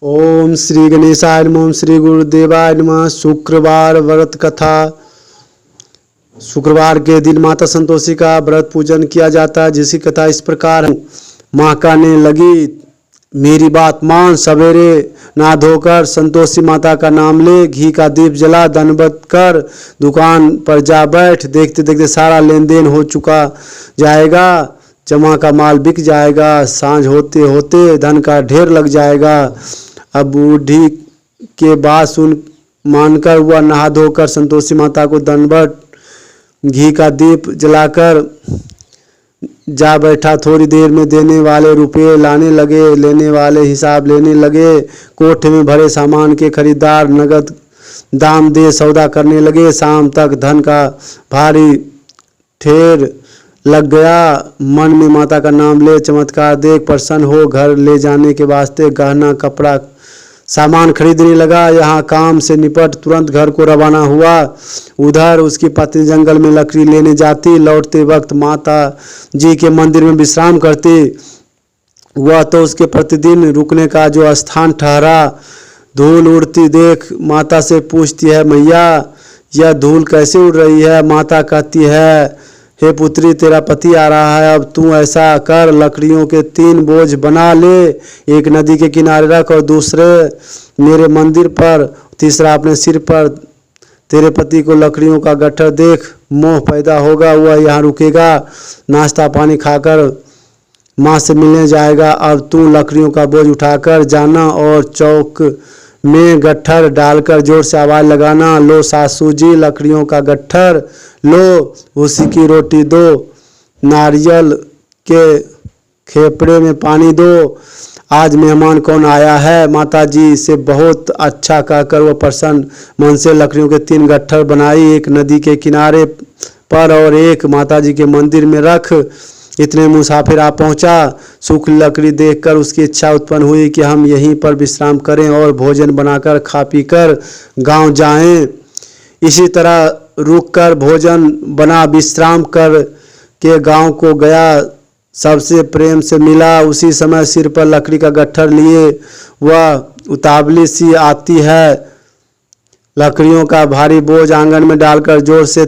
ओम श्री गणेशाय नमः। ओम श्री गुरुदेवाय नमः। शुक्रवार व्रत कथा। शुक्रवार के दिन माता संतोषी का व्रत पूजन किया जाता है, जिसकी कथा इस प्रकार है। माँ कहने लगी, मेरी बात मान, सवेरे नहा धोकर संतोषी माता का नाम ले, घी का दीप जला, दंडवत कर दुकान पर जा बैठ। देखते देखते सारा लेन देन हो चुका जाएगा, जमा का माल बिक जाएगा, सांझ होते होते धन का ढेर लग जाएगा। अब बूढ़ी के बात सुन मानकर वह नहा धोकर संतोषी माता को दंडवत, घी का दीप जलाकर जा बैठा। थोड़ी देर में देने वाले रुपये लाने लगे, लेने वाले हिसाब लेने लगे। कोठे में भरे सामान के खरीदार नगद दाम दे सौदा करने लगे। शाम तक धन का भारी ढेर लग गया। मन में माता का नाम ले, चमत्कार देख प्रसन्न हो घर ले जाने के वास्ते गहना कपड़ा सामान खरीदने लगा। यहाँ काम से निपट तुरंत घर को रवाना हुआ। उधर उसकी पत्नी जंगल में लकड़ी लेने जाती। लौटते वक्त माता जी के मंदिर में विश्राम करती। वह तो उसके प्रतिदिन रुकने का जो स्थान ठहरा। धूल उड़ती देख माता से पूछती है, मैया यह धूल कैसे उड़ रही है? माता कहती है, हे पुत्री, तेरा पति आ रहा है, अब तू ऐसा कर, लकड़ियों के 3 बोझ बना ले। एक नदी के किनारे रख और दूसरे मेरे मंदिर पर, तीसरा अपने सिर पर। तेरे पति को लकड़ियों का गट्ठर देख मोह पैदा होगा, वह यहाँ रुकेगा, नाश्ता पानी खाकर माँ से मिलने जाएगा। अब तू लकड़ियों का बोझ उठाकर जाना और चौक में गट्ठर डालकर जोर से आवाज़ लगाना, लो सासू जी लकड़ियों का गट्ठर, लो उसी की रोटी दो, नारियल के खेपड़े में पानी दो, आज मेहमान कौन आया है? माता जी से बहुत अच्छा कहकर वह प्रसन्न मन से लकड़ियों के 3 गट्ठर बनाई। एक नदी के किनारे पर और एक माता जी के मंदिर में रख। इतने मुसाफिर आ पहुंचा। सूखी लकड़ी देखकर उसकी इच्छा उत्पन्न हुई कि हम यहीं पर विश्राम करें और भोजन बनाकर खा पी कर गाँव जाएं। इसी तरह रुककर भोजन बना विश्राम कर के गांव को गया। सबसे प्रेम से मिला। उसी समय सिर पर लकड़ी का गट्ठर लिए वह उतावली सी आती है। लकड़ियों का भारी बोझ आंगन में डालकर जोर से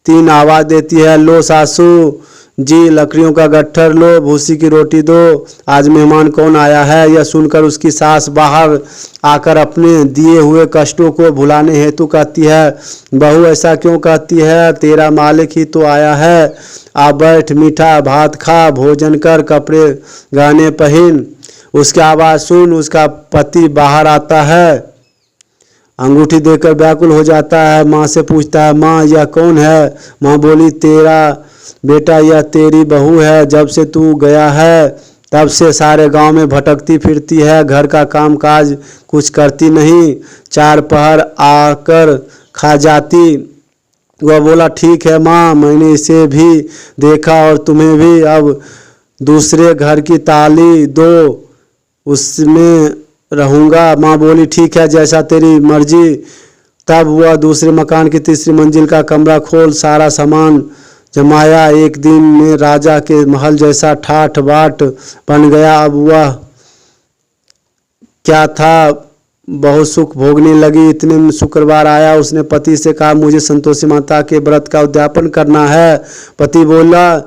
3 आवाज़ देती है, लो सासू जी लकड़ियों का गट्ठर, लो भूसी की रोटी दो, आज मेहमान कौन आया है? यह सुनकर उसकी सास बाहर आकर अपने दिए हुए कष्टों को भुलाने हेतु कहती है, बहू ऐसा क्यों कहती है? तेरा मालिक ही तो आया है, आ बैठ, मीठा भात खा, भोजन कर, कपड़े गहने पहन। उसकी आवाज़ सुन उसका पति बाहर आता है, अंगूठी देकर व्याकुल हो जाता है। माँ से पूछता है, माँ यह कौन है? माँ बोली, तेरा बेटा, यह तेरी बहू है। जब से तू गया है तब से सारे गांव में भटकती फिरती है, घर का काम काज कुछ करती नहीं, 4 पहर आकर खा जाती। वह बोला, ठीक है माँ, मैंने इसे भी देखा और तुम्हें भी। अब दूसरे घर की ताली दो, उसमें रहूँगा। माँ बोली, ठीक है, जैसा तेरी मर्जी। तब वह दूसरे मकान की 3री मंजिल का कमरा खोल सारा सामान जमाया। एक दिन में राजा के महल जैसा ठाठ बाट बन गया। अब वह क्या था, बहुत सुख भोगने लगी। इतने में शुक्रवार आया। उसने पति से कहा, मुझे संतोषी माता के व्रत का उद्यापन करना है। पति बोला,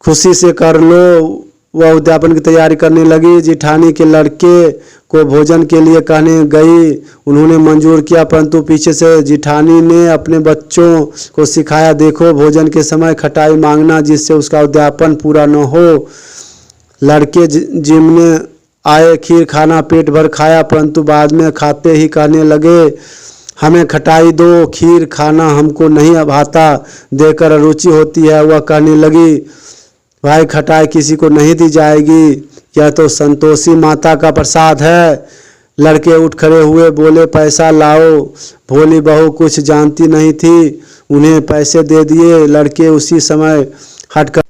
खुशी से कर लो। वह उद्यापन की तैयारी करने लगी। जिठानी के लड़के को भोजन के लिए कहने गई। उन्होंने मंजूर किया, परंतु पीछे से जिठानी ने अपने बच्चों को सिखाया, देखो भोजन के समय खटाई मांगना, जिससे उसका उद्यापन पूरा न हो। लड़के जिमने आए, खीर खाना पेट भर खाया, परंतु बाद में खाते ही कहने लगे, हमें खटाई दो, खीर खाना हमको नहीं भाता, देकर रुचि होती है। वह कहने लगी, भाई खटाई किसी को नहीं दी जाएगी, यह तो संतोषी माता का प्रसाद है। लड़के उठ खड़े हुए, बोले, पैसा लाओ। भोली बहू कुछ जानती नहीं थी, उन्हें पैसे दे दिए। लड़के उसी समय हटकर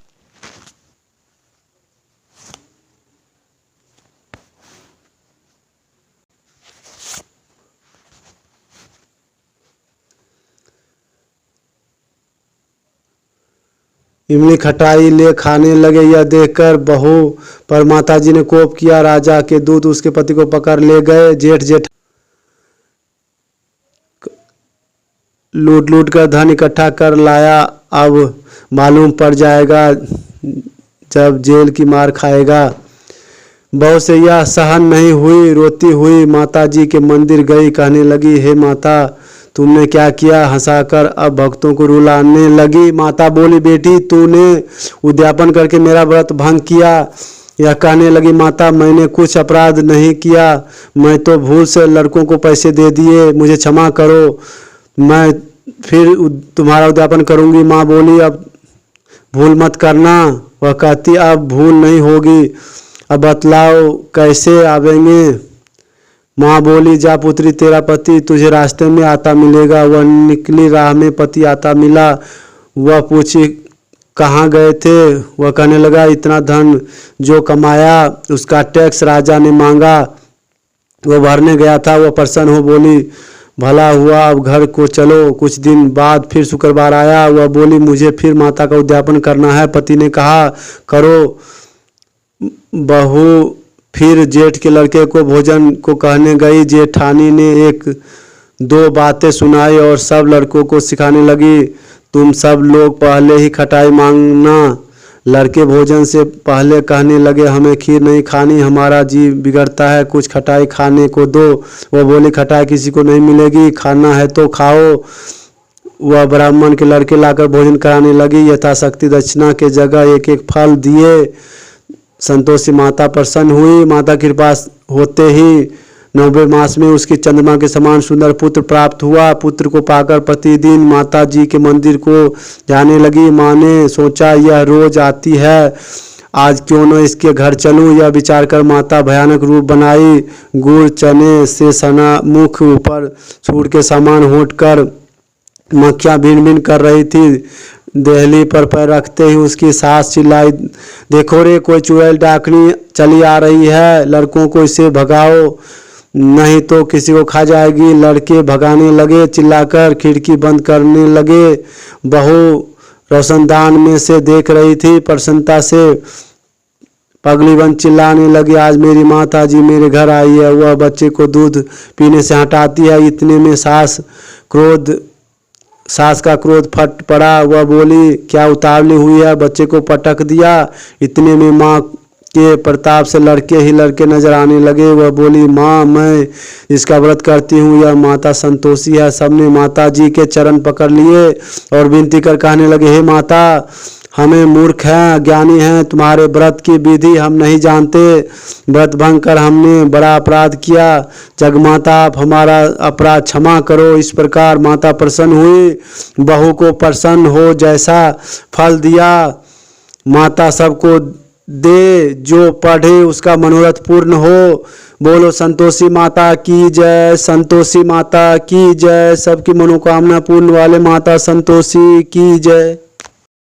इमली खटाई ले खाने लगे। यह देखकर बहू पर माताजी ने कोप किया। राजा के दूत उसके पति को पकड़ ले गए। जेठ जेठ लूट लूट कर धन इकट्ठा कर लाया। अब मालूम पड़ जाएगा जब जेल की मार खाएगा। बहू से यह सहन नहीं हुई। रोती हुई माताजी के मंदिर गई। कहने लगी, हे माता, तुमने क्या किया? हंसाकर अब भक्तों को रुलाने लगी। माता बोली, बेटी, तूने उद्यापन करके मेरा व्रत भंग किया। यह कहने लगी, माता, मैंने कुछ अपराध नहीं किया। मैं तो भूल से लड़कों को पैसे दे दिए। मुझे क्षमा करो, मैं फिर तुम्हारा उद्यापन करूंगी। माँ बोली, अब भूल मत करना। वह कहती, अब भूल नहीं होगी। अब बतलाओ कैसे आवेंगे? माँ बोली, जा पुत्री, तेरा पति तुझे रास्ते में आता मिलेगा। वह निकली। राह में पति आता मिला। वह पूछी, कहाँ गए थे? वह कहने लगा, इतना धन जो कमाया उसका टैक्स राजा ने मांगा, वह भरने गया था। वह प्रसन्न हो बोली, भला हुआ, अब घर को चलो। कुछ दिन बाद फिर शुक्रवार आया। वह बोली, मुझे फिर माता का उद्यापन करना है। पति ने कहा, करो। बहू फिर जेठ के लड़के को भोजन को कहने गई। जेठानी ने एक दो बातें सुनाई और सब लड़कों को सिखाने लगी, तुम सब लोग पहले ही खटाई मांगना। लड़के भोजन से पहले कहने लगे, हमें खीर नहीं खानी, हमारा जी बिगड़ता है, कुछ खटाई खाने को दो। वह बोली, खटाई किसी को नहीं मिलेगी, खाना है तो खाओ। वह ब्राह्मण के लड़के लाकर भोजन कराने लगी। यथाशक्ति दक्षिणा के जगह एक एक फल दिए। संतोषी माता प्रसन्न हुई। माता की कृपा होते ही 90वें मास में उसकी चंद्रमा के समान सुंदर पुत्र प्राप्त हुआ। पुत्र को पाकर प्रतिदिन माता जी के मंदिर को जाने लगी। माँ ने सोचा, यह रोज आती है, आज क्यों न इसके घर चलूं। यह विचार कर माता भयानक रूप बनाई। गुड़ चने से सना मुख ऊपर सूट के समान होट कर मक्खियाँ भिन भिन कर रही थी। देहली पर पैर रखते ही उसकी सास चिल्लाई, देखो रे, कोई चुड़ैल डाकनी चली आ रही है, लड़कों को इसे भगाओ नहीं तो किसी को खा जाएगी। लड़के भगाने लगे। चिल्लाकर खिड़की बंद करने लगे। बहू रोशनदान में से देख रही थी। प्रसन्नता से पगली बंद चिल्लाने लगी, आज मेरी माता जी मेरे घर आई है। वह बच्चे को दूध पीने से हटाती है। इतने में सास का क्रोध फट पड़ा। वह बोली, क्या उतावली हुई है? बच्चे को पटक दिया। इतने में माँ के प्रताप से लड़के ही लड़के नजर आने लगे। वह बोली, माँ, मैं इसका व्रत करती हूँ, यह माता संतोषी है। सबने माता जी के चरण पकड़ लिए और विनती कर कहने लगे, हे माता, हमें मूर्ख हैं, अज्ञानी हैं, तुम्हारे व्रत की विधि हम नहीं जानते। व्रत भंग कर हमने बड़ा अपराध किया। जगमाता, आप हमारा अपराध क्षमा करो। इस प्रकार माता प्रसन्न हुई। बहू को प्रसन्न हो जैसा फल दिया। माता सबको दे, जो पढ़े उसका मनोरथ पूर्ण हो। बोलो संतोषी माता की जय, संतोषी माता की जय। सबकी मनोकामना पूर्ण वाले माता संतोषी की जय।